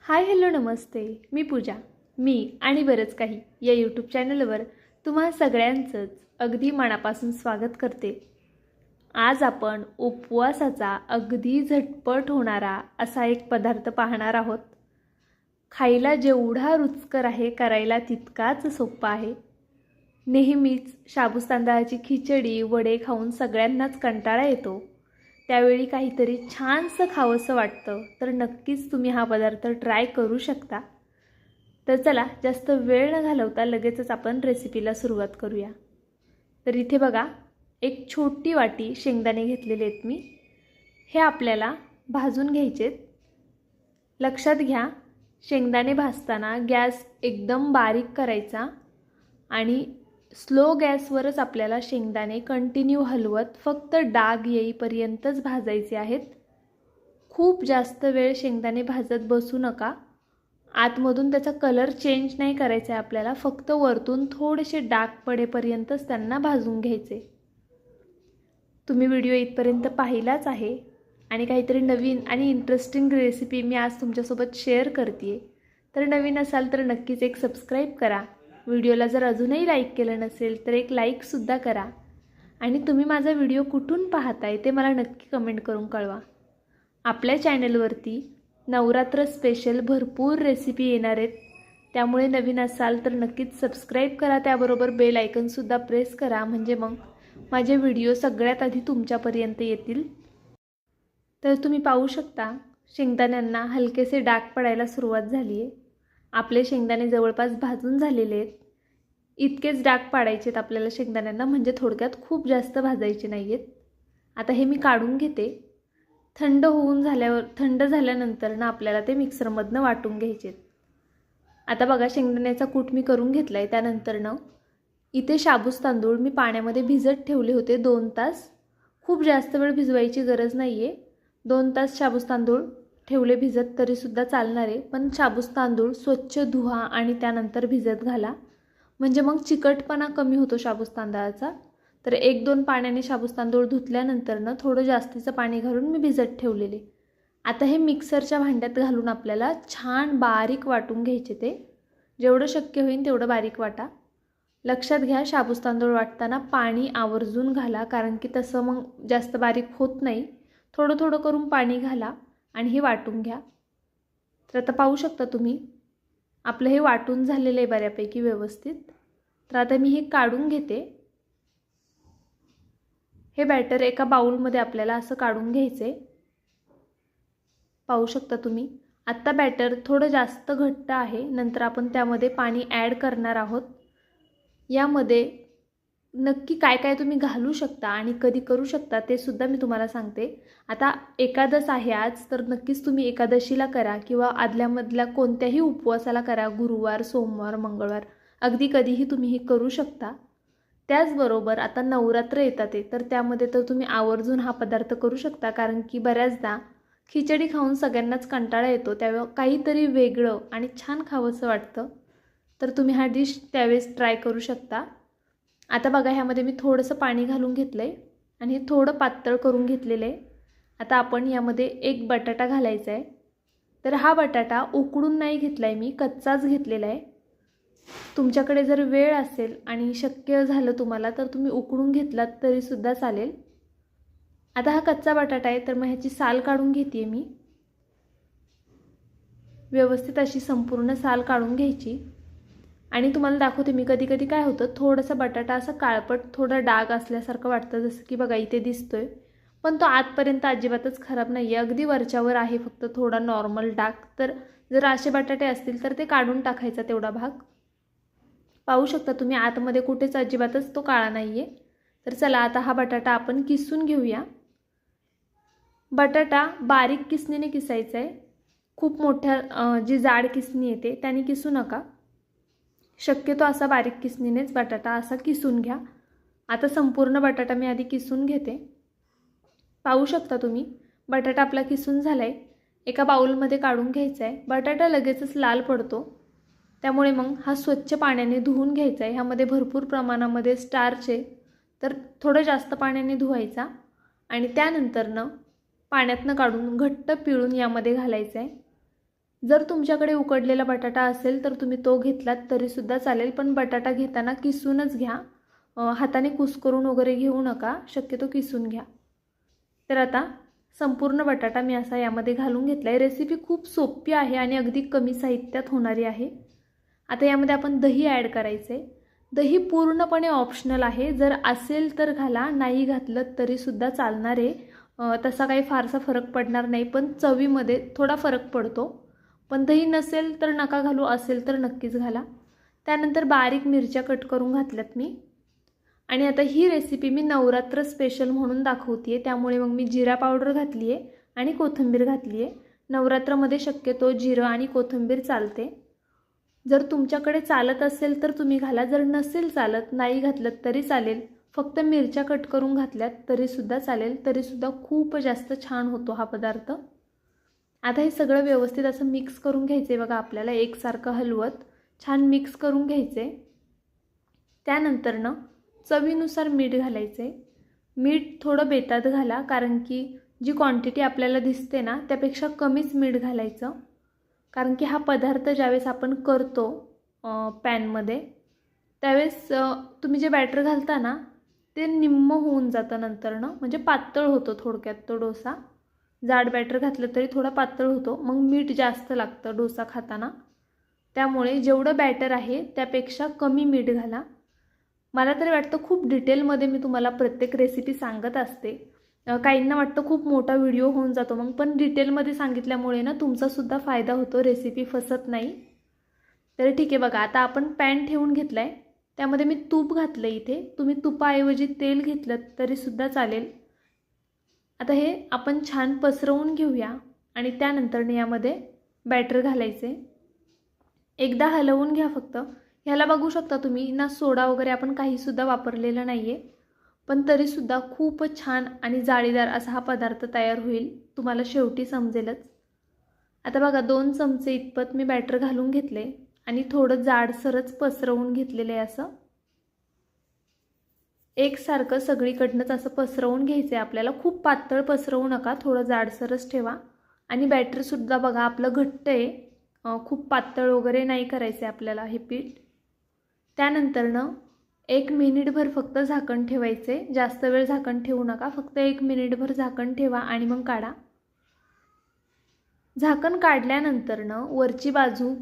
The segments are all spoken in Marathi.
हाय हॅलो नमस्ते. मी पूजा. मी आणि बरंच काही या यूट्यूब चॅनलवर तुम्हा सगळ्यांचंच अगदी मनापासून स्वागत करते. आज आपण उपवासाचा अगदी झटपट होणारा असा एक पदार्थ पाहणार आहोत. खायला जेवढा रुचकर आहे, करायला तितकाच सोपा आहे. नेहमीच शाबूत तांदळाची खिचडी वडे खाऊन सगळ्यांनाच कंटाळा येतो. त्यावेळी काहीतरी छानसं खावंसं वाटतं, तर नक्कीच तुम्ही हा पदार्थ ट्राय करू शकता. तर चला जास्त वेळ न घालवता लगेचच आपण रेसिपीला सुरुवात करूया. तर इथे बघा, एक छोटी वाटी शेंगदाणे घेतलेले आहेत मी. हे आपल्याला भाजून घ्यायचेत. लक्षात घ्या, शेंगदाणे भाजताना गॅस एकदम बारीक करायचा आणि स्लो गॅसवरच आपल्याला शेंगदाणे कंटिन्यू हलवत फक्त डाग येईपर्यंतच भाजायचे आहेत. खूप जास्त वेळ शेंगदाणे भाजत बसू नका. आतमधून त्याचा कलर चेंज नाही करायचा आहे आपल्याला, फक्त वरतून थोडेसे डाग पडेपर्यंतच त्यांना भाजून घ्यायचे. तुम्ही व्हिडिओ इथपर्यंत पाहिलाच आहे आणि काहीतरी नवीन आणि इंटरेस्टिंग रेसिपी मी आज तुमच्यासोबत शेअर करते. तर नवीन असाल तर नक्कीच एक सबस्क्राईब करा. व्हिडिओला जर अजूनही लाईक केलं नसेल तर एक लाईकसुद्धा करा. आणि तुम्ही माझा व्हिडिओ कुठून पाहताय ते मला नक्की कमेंट करून कळवा. आपल्या चॅनलवरती नवरात्र स्पेशल भरपूर रेसिपी येणार आहेत, त्यामुळे नवीन असाल तर नक्कीच सबस्क्राईब करा. त्याबरोबर बेल आयकनसुद्धा प्रेस करा, म्हणजे मग माझे व्हिडिओ सगळ्यात आधी तुमच्यापर्यंत येतील. तर तुम्ही पाहू शकता, शेंगदाण्यांना हलकेसे डाग पडायला सुरुवात झाली आहे. आपले शेंगदाणे जवळपास भाजून झालेले आहेत. इतकेच डाग पाडायचे आहेत आपल्याला शेंगदाण्यांना, म्हणजे थोडक्यात खूप जास्त भाजायचे नाही आहेत. आता हे मी काढून घेते. थंड झाल्यानंतर ना आपल्याला ते मिक्सरमधनं वाटून घ्यायचे आहेत. आता बघा, शेंगदाण्याचा कूट मी करून घेतला आहे. त्यानंतरनं इथे शाबूत तांदूळ मी पाण्यामध्ये भिजत ठेवले होते 2 तास. खूप जास्त वेळ भिजवायची गरज नाही आहे. 2 तास शाबूत तांदूळ ठेवले भिजत तरीसुद्धा चालणार आहे, पण शाबूत तांदूळ स्वच्छ धुवा आणि त्यानंतर भिजत घाला, म्हणजे मग चिकटपणा कमी होतो शाबूत तांदळाचा. तर 1-2 पाण्याने शाबूत तांदूळ धुतल्यानंतरनं थोडं जास्तीचं पाणी घालून मी भिजत ठेवलेले. आता हे मिक्सरच्या भांड्यात घालून आपल्याला छान बारीक वाटून घ्यायचे. ते जेवढं शक्य होईल तेवढं बारीक वाटा. लक्षात घ्या, शाबूत तांदूळ वाटताना पाणी आवर्जून घाला, कारण की तसं मग जास्त बारीक होत नाही. थोडं थोडं करून पाणी घाला आणि हे वाटून घ्या. तर आता पाहू शकता तुम्ही, आपलं हे वाटून झालेलं आहे बऱ्यापैकी व्यवस्थित. तर आता मी हे काढून घेते. हे बॅटर एका बाउलमध्ये आपल्याला असं काढून घ्यायचं आहे. पाहू शकता तुम्ही, आत्ता बॅटर थोडं जास्त घट्ट आहे. नंतर आपण त्यामध्ये पाणी ॲड करणार आहोत. यामध्ये नक्की काय काय तुम्ही घालू शकता आणि कधी करू शकता ते सुद्धा मी तुम्हाला सांगते. आता एकादश आहे आज, तर नक्कीच तुम्ही एकादशीला करा किंवा आदल्यामधल्या कोणत्याही उपवासाला करा. गुरुवार, सोमवार, मंगळवार, अगदी कधीही तुम्ही हे करू शकता. त्याचबरोबर आता नवरात्र येतात आहे, तर त्यामध्ये तर तुम्ही आवर्जून हा पदार्थ करू शकता, कारण की बऱ्याचदा खिचडी खाऊन सगळ्यांनाच कंटाळा येतो. त्यावेळी काहीतरी वेगळं आणि छान खावंसं वाटतं, तर तुम्ही हा डिश त्यावेळेस ट्राय करू शकता. आता बघा, ह्यामध्ये मी थोडंसं पाणी घालून घेतलं आहे आणि हे थोडं पातळ करून घेतलेलं आहे. आता आपण यामध्ये एक बटाटा घालायचा आहे. तर हा बटाटा उकडून नाही घेतला आहे मी, कच्चाच घेतलेला आहे. तुमच्याकडे जर वेळ असेल आणि शक्य झालं तुम्हाला तर तुम्ही उकडून घेतलात तरीसुद्धा चालेल. आता हा कच्चा बटाटा आहे, तर मग ह्याची साल काढून घेते मी. व्यवस्थित अशी संपूर्ण साल काढून घ्यायची. आणि तुम्हाला दाखवते मी, कधी कधी काय होतं, थोडासा बटाटा असा काळपट थोडा डाग असल्यासारखं वाटतं, जसं की बघा इथे दिसतोय. पण तो आतपर्यंत अजिबातच खराब नाही आहे, अगदी वरच्यावर आहे फक्त थोडा नॉर्मल डाग. तर जर असे बटाटे असतील तर ते काढून टाकायचा तेवढा भाग. पाहू शकता तुम्ही, आतमध्ये कुठेच अजिबातच तो काळा नाही आहे. तर चला आता हा बटाटा आपण किसून घेऊया. बटाटा बारीक किसणीने किसायचा आहे. खूप मोठ्या जी जाड किसणी येते त्याने किसू नका. शक्यतो असा बारीक किसणीनेच बटाटा असा किसून घ्या. आता संपूर्ण बटाटा मी आधी किसून घेते. पाहू शकता तुम्ही, बटाटा आपला किसून झाला आहे. एका बाउलमध्ये काढून घ्यायचा आहे. बटाटा लगेचच लाल पडतो, त्यामुळे मग हा स्वच्छ पाण्याने धुवून घ्यायचा आहे. ह्यामध्ये भरपूर प्रमाणामध्ये स्टार्च आहे, तर थोडं जास्त पाण्याने धुवायचा आणि त्यानंतरनं पाण्यातनं काढून घट्ट पिळून यामध्ये घालायचं आहे. जर तुमच्याकडे उकडलेला बटाटा असेल तर तुम्ही तो घेतलात तरीसुद्धा चालेल, पण बटाटा घेताना किसूनच घ्या. हाताने कुस्करून वगैरे घेऊ नका, शक्यतो किसून घ्या. तर आता संपूर्ण बटाटा मी असा यामध्ये घालून घेतला आहे. रेसिपी खूप सोपी आहे आणि अगदी कमी साहित्यात होणारी आहे. आता यामध्ये आपण दही ॲड करायचं आहे. दही पूर्णपणे ऑप्शनल आहे, जर असेल तर घाला, नाही घातलं तरीसुद्धा चालणार आहे. तसा काही फारसा फरक पडणार नाही, पण चवीमध्ये थोडा फरक पडतो. पण दही नसेल तर नका घालू, असेल तर नक्कीच घाला. त्यानंतर बारीक मिरच्या कट करून घातल्यात मी. आणि आता ही रेसिपी मी नवरात्र स्पेशल म्हणून दाखवते आहे, त्यामुळे मग मी जिरा पावडर घातली आहे आणि कोथिंबीर घातली आहे. नवरात्रामध्ये शक्यतो जिरं आणि कोथिंबीर चालते. जर तुमच्याकडे चालत असेल तर तुम्ही घाला, जर नसेल चालत, नाही घातलं तरी चालेल, फक्त मिरच्या कट करून घातल्यात तरीसुद्धा चालेल, तरीसुद्धा खूप जास्त छान होतो हा पदार्थ. आता हे सगळं व्यवस्थित असं मिक्स करून घ्यायचं आहे बघा. आपल्याला एकसारखं हलवत छान मिक्स करून घ्यायचं आहे. त्यानंतर चवीनुसार मीठ घालायचं आहे. मीठ थोडं बेतात घाला, कारण की जी क्वांटिटी आपल्याला दिसते ना त्यापेक्षा कमीच मीठ घालायचं, कारण की हा पदार्थ ज्यावेळेस आपण करतो पॅनमध्ये त्यावेळेस तुम्ही जे बॅटर घालता ना ते निम्म होऊन जातं नंतरनं, म्हणजे पातळ होतो थोडक्यात तो डोसा. जाड बॅटर घातलं तरी थोडा पातळ होतो, मग मीठ जास्त लागतं डोसा खाताना. त्यामुळे जेवढं बॅटर आहे त्यापेक्षा कमी मीठ घाला. मला तरी वाटतं खूप डिटेलमध्ये मी तुम्हाला प्रत्येक रेसिपी सांगत असते. काहींना वाटतं खूप मोठा व्हिडिओ होऊन जातो मग, पण डिटेलमध्ये सांगितल्यामुळे ना तुमचासुद्धा फायदा होतो, रेसिपी फसत नाही. तर ठीक आहे बघा. आता आपण पॅन ठेवून घेतला आहे, त्यामध्ये मी तूप घातलं इथे. तुम्ही तुपाऐवजी तेल घेतलं तरीसुद्धा चालेल. आता हे आपण छान पसरवून घेऊया आणि त्यानंतर यामध्ये बॅटर घालायचे. एकदा हलवून घ्या फक्त. ह्याला बघू शकता तुम्ही ना, सोडा वगैरे आपण काहीसुद्धा वापरलेलं नाही आहे, पण तरीसुद्धा खूपच छान आणि जाळीदार असा हा पदार्थ तयार होईल, तुम्हाला शेवटी समजेलच. आता बघा 2 चमचे इतपत मी बॅटर घालून घेतले आणि थोडं जाडसरच पसरवून घेतलेलं आहे. असं एकसारखं सगळीकडनंच असं पसरवून घ्यायचं आहे आपल्याला. खूप पातळ पसरवू नका, थोडं जाडसरच ठेवा. आणि बॅटरसुद्धा बघा आपलं घट्ट आहे, खूप पातळ वगैरे नाही करायचं आहे आपल्याला हे पीठ. त्यानंतर 1 मिनिटभर फक्त झाकण ठेवायचे. जास्त वेळ झाकण ठेवू नका, फक्त 1 मिनिटभर झाकण ठेवा आणि मग काढा. झाकण काढल्यानंतर वरची बाजू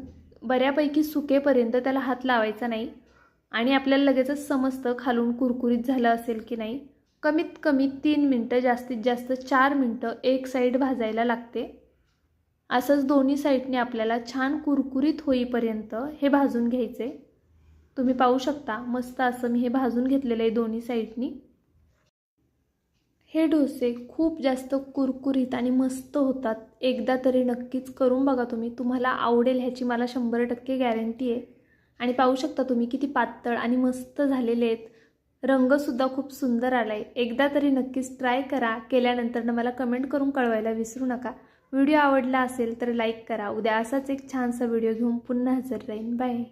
बऱ्यापैकी सुकेपर्यंत त्याला हात लावायचा नाही आणि आपल्याला लगेचच समजतं खालून कुरकुरीत झालं असेल की नाही. कमीत कमी 3 मिनटं, जास्तीत जास्त 4 मिनटं एक साईड भाजायला लागते. असंच दोन्ही साईडने आपल्याला छान कुरकुरीत होईपर्यंत हे भाजून घ्यायचे. तुम्ही पाहू शकता मस्त असं मी हे भाजून घेतलेलं आहे दोन्ही साईडनी. हे डोसे खूप जास्त कुरकुरीत आणि मस्त होतात. एकदा तरी नक्कीच करून बघा तुम्ही, तुम्हाला आवडेल ह्याची मला 100% गॅरंटी आहे. आणि पाहू शकता तुम्ही किती पातळ आणि मस्त झालेले आहेत. रंगसुद्धा खूप सुंदर आला आहे. एकदा तरी नक्कीच ट्राय करा. केल्यानंतर मला कमेंट करून कळवायला विसरू नका. व्हिडिओ आवडला असेल तर लाईक करा. उद्या असाच एक छानसा व्हिडिओ घेऊन पुन्हा हजर राहीन. बाय.